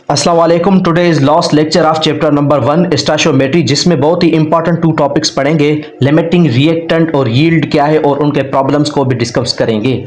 अस्सलाम वालेकुम। Today is last lecture of chapter number 1 stoichiometry, जिसमें बहुत ही इंपॉर्टेंट 2 टॉपिक्स पढ़ेंगे। लिमिटिंग रिएक्टेंट और यील्ड क्या है और उनके प्रॉब्लम्स को भी डिस्कस करेंगे।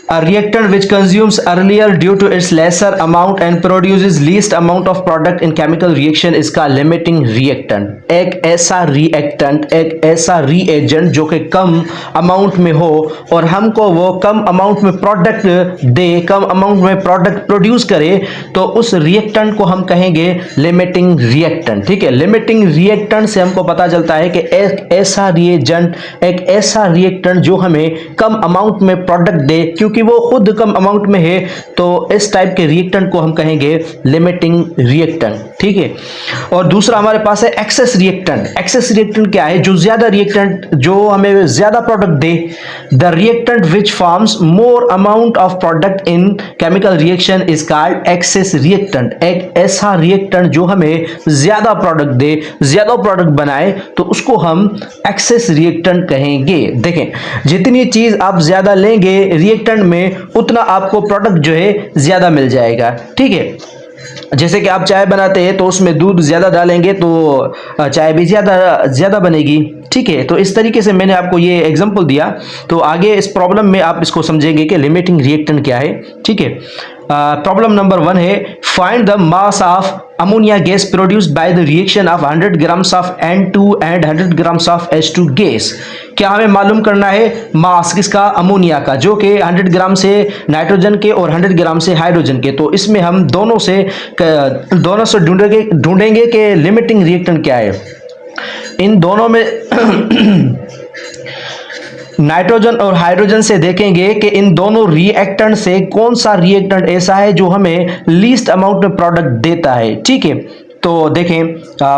A reactant which consumes earlier due to its lesser amount and produces least amount of product in chemical reaction is called limiting reactant। एक ऐसा रिएक्टेंट, एक ऐसा रिएजेंट जो कि कम अमाउंट में हो और हमको वो कम अमाउंट में प्रोडक्ट दे, कम अमाउंट में प्रोडक्ट प्रोड्यूस करे, तो उस रिएक्टेंट को हम कहेंगे लिमिटिंग रिएक्टेंट। ठीक है, लिमिटिंग रिएक्टेंट से हमको पता चलता है कि एक ऐसा रिएजेंट, एक ऐसा रिएक्टेंट जो हमें कम अमाउंट में प्रोडक्ट दे, क्योंकि वो खुद कम अमाउंट में है, तो इस टाइप के रिएक्टेंट को हम कहेंगे लिमिटिंग रिएक्टेंट। ठीक है, और दूसरा हमारे पास है एक्सेस रिएक्टेंट। एक्सेस रिएक्टेंट क्या है? जो ज्यादा रिएक्टेंट, जो हमें ज्यादा प्रोडक्ट दे। The reactant which forms more amount of product in chemical reaction is called excess reactant. एक ऐसा रिएक्टेंट जो हमें ज्यादा प्रोडक्ट दे, ज्यादा प्रोडक्ट बनाए, तो उसको हम एक्सेस रिएक्टेंट कहेंगे। देखें, जितनी चीज आप ज्यादा लेंगे रिएक्टेंट में, उतना आपको प्रोडक्ट जो है ज्यादा मिल जाएगा। ठीक है, जैसे कि आप चाय बनाते हैं तो उसमें दूध ज्यादा डालेंगे तो चाय भी ज्यादा बनेगी। ठीक है, तो इस तरीके से मैंने आपको ये एग्जांपल दिया, तो आगे इस प्रॉब्लम में आप इसको समझेंगे कि लिमिटिंग रिएक्टेंट क्या है। ठीक है, प्रॉब्लम नंबर 1 है, find the mass of ammonia gas produced by the reaction of 100 grams of N2 and 100 grams of H2 gas. क्या हमें मालूम करना है? मास किसका? अमोनिया का, जो कि 100 ग्राम से नाइट्रोजन के और 100 ग्राम से हाइड्रोजन के। तो इसमें हम दोनों से ढूंढेंगे कि लिमिटिंग रिएक्टेंट क्या है। इन दोनों में नाइट्रोजन और हाइड्रोजन से देखेंगे कि इन दोनों रिएक्टेंट से कौन सा रिएक्टेंट ऐसा है जो हमें लीस्ट अमाउंट में प्रोडक्ट देता है। ठीक है, तो देखें,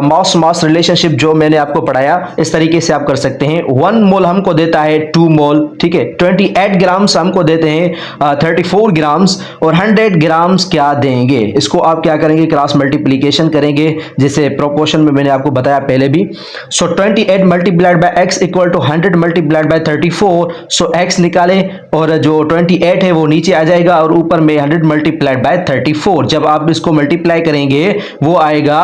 मास मास रिलेशनशिप जो मैंने आपको पढ़ाया, इस तरीके से आप कर सकते हैं। 1 मोल हमको देता है 2 मोल। ठीक है, 28 ग्राम्स हमको देते हैं 34 ग्राम्स, और 100 ग्राम्स क्या देंगे? इसको आप क्या करेंगे? क्रॉस मल्टीप्लीकेशन करेंगे, जैसे प्रोपोर्शन में मैंने आपको बताया पहले भी। So 28 multiplied by x equal to 100 multiplied by 34। So x निकालें और जो 28 है वो नीचे आ जाएगा और ऊपर में 100 मल्टीप्लाइड बाय 34। जब आप इसको मल्टीप्लाई करेंगे वो आएगा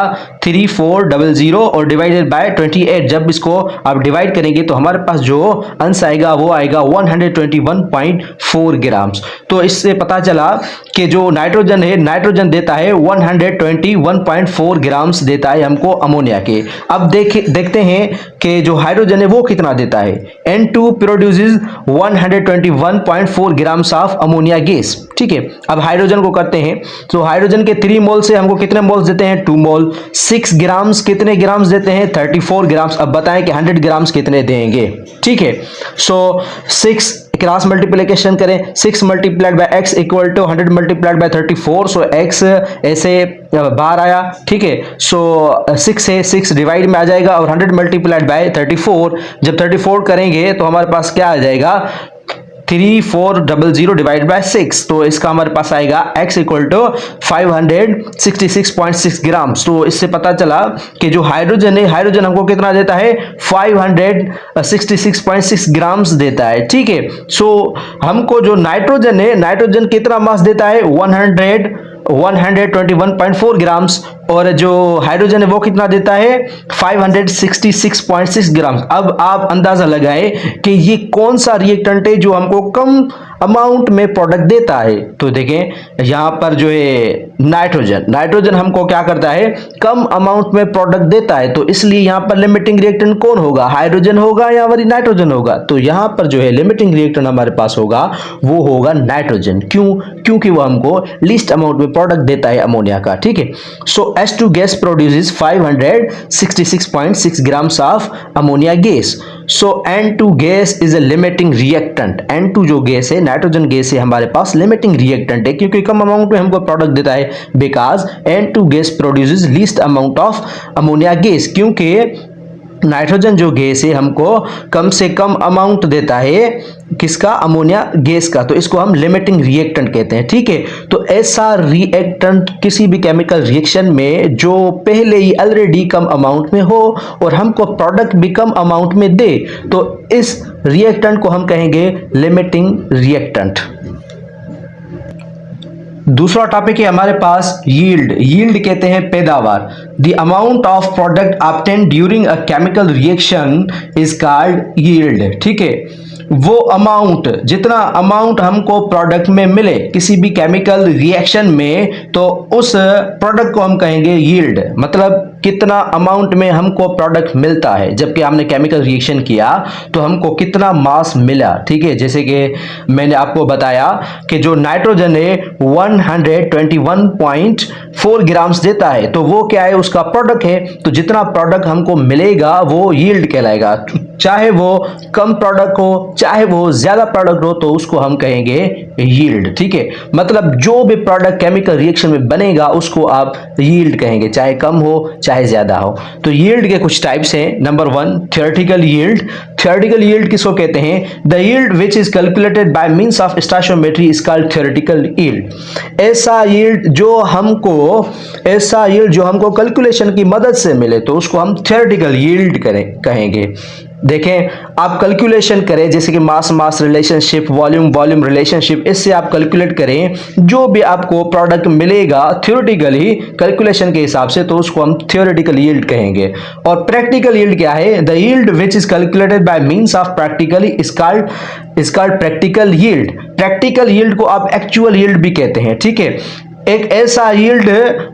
3400 और डिवाइडेड बाय 28। जब इसको आप डिवाइड करेंगे तो हमारे पास जो आंसर आएगा वो आएगा 121.4 ग्राम्स। तो इससे पता चला कि जो नाइट्रोजन है, नाइट्रोजन देता है 121.4 ग्राम्स देता है हमको अमोनिया के। अब देखते हैं कि जो हाइड्रोजन है वो कितना देता है। N2 produces 121.4 grams of ammonia gas. ठीक है, अब हाइड्रोजन को करते हैं, तो हाइड्रोजन के 3 मोल से हमको कितने मोल्स देते हैं? 2 मोल। 6 ग्राम्स कितने ग्राम्स देते हैं? 34 ग्राम्स। अब बताएं कि 100 ग्राम्स कितने देंगे। ठीक है, सो 6 क्रॉस मल्टीप्लिकेशन करें, 6 multiplied by x equal to 100 multiplied by 34। So x ऐसे बाहर आया। ठीक है, सो 6 से 6 डिवाइड में आ जाएगा और 100 मल्टीप्लाइड बाय 34, जब 34 करेंगे तो हमारे पास क्या आ जाएगा? 3400 डिवाइड बाय 6। तो इसका हमारे पास आएगा x इक्वल टू 566.6 ग्राम्स। तो इससे पता चला कि जो हाइड्रोजन है, हाइड्रोजन हमको कितना देता है? 566.6 ग्राम्स देता है। ठीक है, सो हमको जो नाइट्रोजन है, नाइट्रोजन कितना मास देता है? 121.4 ग्राम्स, और जो हाइड्रोजन है वो कितना देता है? 566.6 ग्राम्स। अब आप अंदाजा लगाएं कि ये कौन सा रिएक्टेंट है जो हमको कम अमाउंट में प्रोडक्ट देता है। तो देखें, यहां पर जो है नाइट्रोजन, नाइट्रोजन हमको क्या करता है? कम अमाउंट में प्रोडक्ट देता है। तो इसलिए यहां पर लिमिटिंग रिएक्टेंट कौन होगा? हाइड्रोजन होगा या वही नाइट्रोजन होगा? तो यहां पर जो है लिमिटिंग रिएक्टेंट हमारे पास होगा वो होगा नाइट्रोजन। क्यों? क्योंकि वो हमको लीस्ट अमाउंट में प्रोडक्ट देता है अमोनिया का। ठीक है, सो H2 gas produces 566.6 grams of ammonia gas. So N2 gas is a limiting reactant। N2 जो गैस है, नाइट्रोजन गैस है, हमारे पास लिमिटिंग रिएक्टेंट है क्योंकि कम अमाउंट में हमको प्रोडक्ट देता है। Because N2 gas produces least amount of ammonia gas, क्योंकि नाइट्रोजन जो गैस है हमको कम से कम अमाउंट देता है किसका? अमोनिया गैस का। तो इसको हम लिमिटिंग रिएक्टेंट कहते हैं। ठीक है, तो ऐसा रिएक्टेंट किसी भी केमिकल रिएक्शन में जो पहले ही ऑलरेडी कम अमाउंट में हो और हमको प्रोडक्ट भी कम अमाउंट में दे, तो इस रिएक्टेंट को हम कहेंगे लिमिटिंग रिएक्टेंट। दूसरा टॉपिक है हमारे पास यील्ड। यील्ड कहते हैं पैदावार। The amount of product obtain during a chemical reaction is called yield. ठीक है, वो अमाउंट, जितना अमाउंट हमको प्रोडक्ट में मिले किसी भी केमिकल रिएक्शन में, तो उस प्रोडक्ट को हम कहेंगे यील्ड। मतलब कितना अमाउंट में हमको प्रोडक्ट मिलता है, जबकि हमने केमिकल रिएक्शन किया तो हमको कितना मास मिला। ठीक है, जैसे कि मैंने आपको बताया कि जो नाइट्रोजन है 121.4 ग्राम्स देता है, तो वो क्या है, उसका प्रोडक्ट है। तो जितना प्रोडक्ट हमको मिलेगा वो यील्ड कहलाएगा। चाहे वो कम प्रोडक्ट हो चाहे वो ज्यादा प्रोडक्ट हो, तो उसको हम कहेंगे यील्ड। ठीक है, मतलब जो भी प्रोडक्ट केमिकल रिएक्शन में बनेगा उसको आप यील्ड कहेंगे, चाहे कम हो चाहे ज्यादा हो। तो यील्ड के कुछ टाइप्स हैं। Number 1, theoretical yield. Theoretical yield किसको कहते हैं? The yield which is calculated by means of stoichiometry is called theoretical yield. ऐसा यील्ड जो हमको कैलकुलेशन की मदद से मिले तो उसको हम थियोरेटिकल यील्ड कहेंगे। देखें, आप कैलकुलेशन करें, जैसे कि मास mass relationship, volume volume relationship, इससे आप कैलकुलेट करें, जो भी आपको प्रोडक्ट मिलेगा थियोरेटिकली कैलकुलेशन के हिसाब से, तो उसको हम थियोरेटिकल यील्ड कहेंगे। और प्रैक्टिकल यील्ड क्या है? The yield which is calculated by means of practically is called practical yield. Practical yield को आप एक्चुअल यील्ड भी कहते हैं। ठीक है, एक ऐसा यील्ड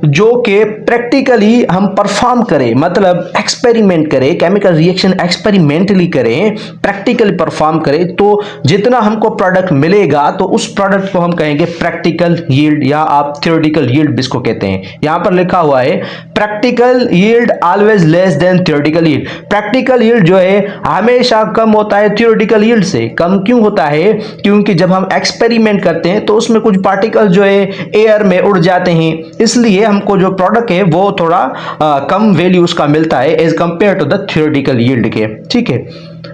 जो कि प्रैक्टिकली हम परफॉर्म करें, मतलब एक्सपेरिमेंट करें, केमिकल रिएक्शन एक्सपेरिमेंटली करें, प्रैक्टिकली परफॉर्म करें, तो जितना हमको प्रोडक्ट मिलेगा तो उस प्रोडक्ट को हम कहेंगे प्रैक्टिकल यील्ड, या आप थियोरेटिकल यील्ड जिसको कहते हैं। यहां पर लिखा हुआ है practical yield always less than theoretical yield. Practical yield जो है हमेशा कम होता है थियोरेटिकल यील्ड से। कम क्यों होता है? क्योंकि जब हम एक्सपेरिमेंट करते हैं तो उसमें कुछ पार्टिकल जो है एयर में उड़ जाते हैं, इसलिए हमको जो प्रोडक्ट है वो थोड़ा कम वैल्यू उसका मिलता है as compare to the theoretical yield के। ठीक है,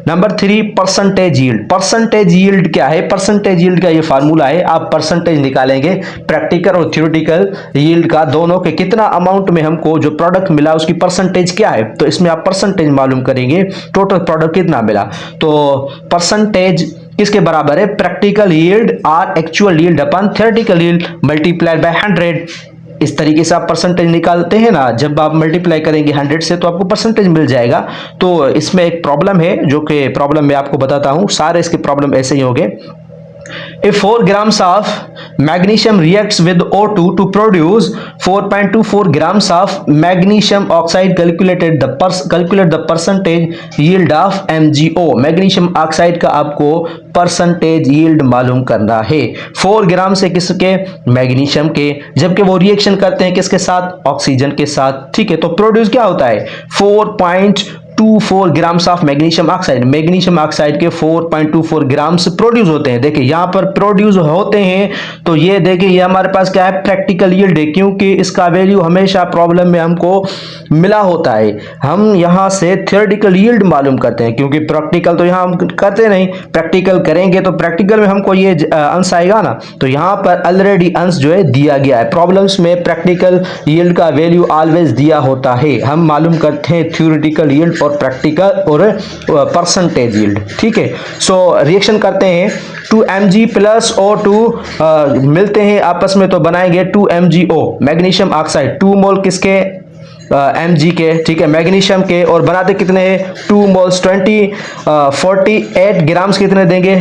number 3, percentage yield. Percentage yield क्या है? परसेंटेज यील्ड का ये फार्मूला है, आप परसेंटेज निकालेंगे प्रैक्टिकल और थियोरेटिकल यील्ड का, दोनों के कितना अमाउंट में हमको जो प्रोडक्ट मिला उसकी परसेंटेज क्या है, तो इसमें आप परसेंटेज मालूम करेंगे टोटल प्रोडक्ट कितना मिला। तो परसेंटेज किसके बराबर है? प्रैक्टिकल यील्ड और actual yield upon theoretical yield multiplied by 100। इस तरीके से आप परसेंटेज निकालते हैं ना, जब आप मल्टीप्लाई करेंगे 100 से तो आपको परसेंटेज मिल जाएगा। तो इसमें एक प्रॉब्लम है, जो कि प्रॉब्लम मैं आपको बताता हूं, सारे इसके प्रॉब्लम ऐसे ही होंगे। If 4 grams of magnesium reacts with O2 to produce 4.24 grams of magnesium oxide, calculate the percentage yield of MgO। Magnesium oxide का आपको परसेंटेज यील्ड मालूम करना है। 4 ग्राम से किसके? मैग्नीशियम के, जबकि वो रिएक्शन करते हैं किसके साथ? ऑक्सीजन के साथ। ठीक है, तो प्रोड्यूस क्या होता है? 4.24 grams of magnesium oxide. Magnesium oxide के 4.24 ग्राम्स प्रोड्यूस होते हैं। देखिए यहां पर प्रोड्यूस होते हैं, तो ये देखिए ये हमारे पास क्या है? प्रैक्टिकल यील्ड है, क्योंकि इसका वैल्यू हमेशा प्रॉब्लम में हमको मिला होता है। हम यहां से थियोरेटिकल यील्ड मालूम करते हैं, क्योंकि प्रैक्टिकल तो यहां हम करते नहीं, प्रैक्टिकल करेंगे तो प्रैक्टिकल में हमको ये अंश आएगा ना, तो यहां पर ऑलरेडी अंश जो है दिया गया है। प्रॉब्लम्स में प्रैक्टिकल यील्ड का वैल्यू ऑलवेज दिया होता है। हम मालूम करते हैं थियोरेटिकल यील्ड और प्रैक्टिकल और परसेंटेज यील्ड। ठीक है, सो रिएक्शन करते हैं, 2Mg प्लस O2 मिलते हैं आपस में, तो बनाएंगे 2MgO मैग्नीशियम ऑक्साइड। 2 मोल किसके? Mg के। ठीक है, मैग्नीशियम के, और बनाते कितने हैं? 2 मोल्स 48 ग्राम्स कितने देंगे?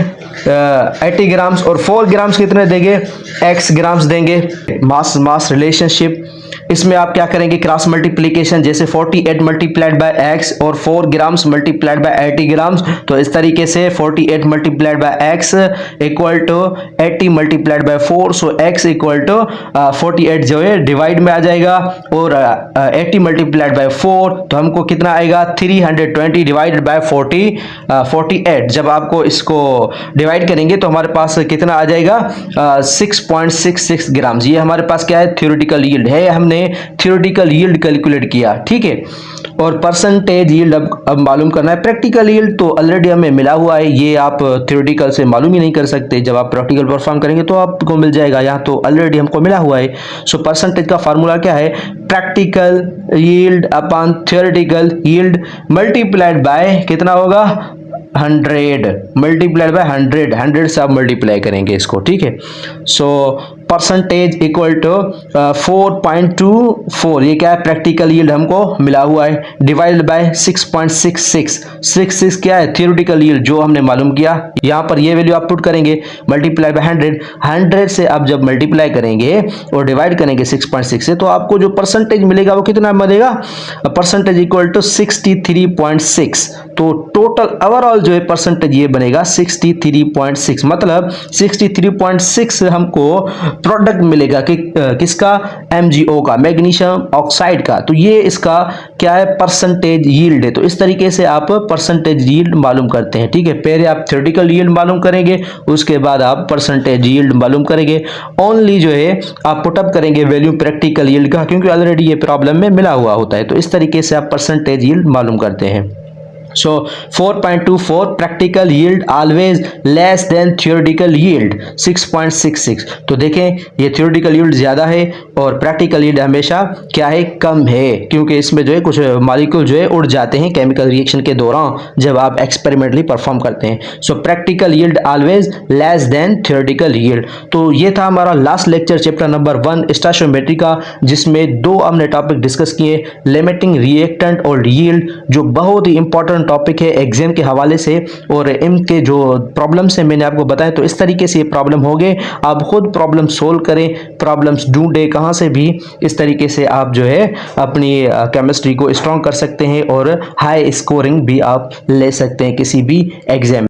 80 ग्राम्स। और 4 ग्राम्स कितने देंगे? x ग्राम्स देंगे। मास मास रिलेशनशिप, इसमें आप क्या करेंगे? क्रॉस मल्टीप्लीकेशन, जैसे 48 मल्टीप्लाइड बाय x और 4 ग्राम्स मल्टीप्लाइड बाय 80 ग्राम्स, तो इस तरीके से 48 multiplied by x equal to 80 multiplied by 4, so x equal to 48 जो है डिवाइड में आ जाएगा, और 80 मल्टीप्लाइड बाय 4 तो हमको कितना आएगा? 320 डिवाइडेड बाय 48। जब आपको इसको डिवाइड करेंगे तो हमारे पास कितना आ जाएगा? 6.66 ग्राम्स। ये हमारे पास क्या है? थियोरेटिकल यील्ड है, हमने थियोरेटिकल यील्ड कैलकुलेट किया। ठीक है, और परसेंटेज यील्ड अब मालूम करना है। प्रैक्टिकल यील्ड तो ऑलरेडी हमें मिला हुआ है, ये आप थियोरेटिकल से मालूम ही नहीं कर सकते। जब आप प्रैक्टिकल परफॉर्म करेंगे तो आपको मिल जाएगा, यहाँ तो ऑलरेडी हमको मिला हुआ है। सो परसेंटेज का फार्मूला क्या है? Practical yield upon theoretical yield multiplied by कितना होगा? 100 मल्टीप्लाइड बाय 100 से आप मल्टीप्लाई करेंगे इसको। ठीक है, सो परसेंटेज इक्वल टू 4.24, ये क्या है, प्रैक्टिकल यील्ड हमको मिला हुआ है, डिवाइडेड बाय 6.66, 66 क्या है, थियोरेटिकल यील्ड जो हमने मालूम किया। यहाँ पर ये वैल्यू आप पुट करेंगे, मल्टीप्लाई बाय 100 से आप जब मल्टीप्लाई करेंगे और डिवाइड करेंगे 6.6 से, तो आपको जो परसेंटेज मिलेगा वो कितना मिलेगा, परसेंटेज इक्वल टू 63.6। तो टोटल ओवरऑल जो है परसेंटेज ये बनेगा 63.6, मतलब 63.6 हमको प्रोडक्ट मिलेगा कि किसका, MgO का, मैग्नीशियम ऑक्साइड का। तो ये इसका क्या है, परसेंटेज यील्ड है। तो इस तरीके से आप परसेंटेज यील्ड मालूम करते हैं, ठीक है। पहले आप थ्योरेटिकल यील्ड मालूम करेंगे, उसके बाद आप परसेंटेज यील्ड मालूम करेंगे। ओनली जो है आप पुटअप करेंगे वैल्यू प्रैक्टिकल यील्ड का, क्योंकि ऑलरेडी ये प्रॉब्लम में मिला हुआ होता है। तो इस तरीके से आप परसेंटेज यील्ड मालूम करते हैं। So 4.24 practical yield always less than theoretical yield 6.66। तो देखें ये theoretical yield ज़्यादा है और practical yield हमेशा क्या है, कम है, क्योंकि इसमें जो है कुछ मॉलिक्यूल जो है उड़ जाते हैं केमिकल रिएक्शन के दौरान जब आप एक्सपेरिमेंटली परफॉर्म करते हैं। सो practical yield always less than theoretical yield। तो ये था हमारा last lecture chapter number 1 stoichiometry का, जिसमें दो हमने टॉपिक डिस्कस किए, लिमिटिंग रिएक्टेंट और यील्ड, जो बहुत ही इंपॉर्टेंट टॉपिक है एग्जाम के हवाले से, और इनके जो प्रॉब्लम्स हैं मैंने आपको बताया। तो इस तरीके से ये प्रॉब्लम हो गए, आप खुद प्रॉब्लम सोल्व करें, प्रॉब्लम्स ढूंढें कहाँ से भी, इस तरीके से आप जो है अपनी केमिस्ट्री को स्ट्रॉन्ग कर सकते हैं और हाई स्कोरिंग भी आप ले सकते हैं किसी भी एग्जाम।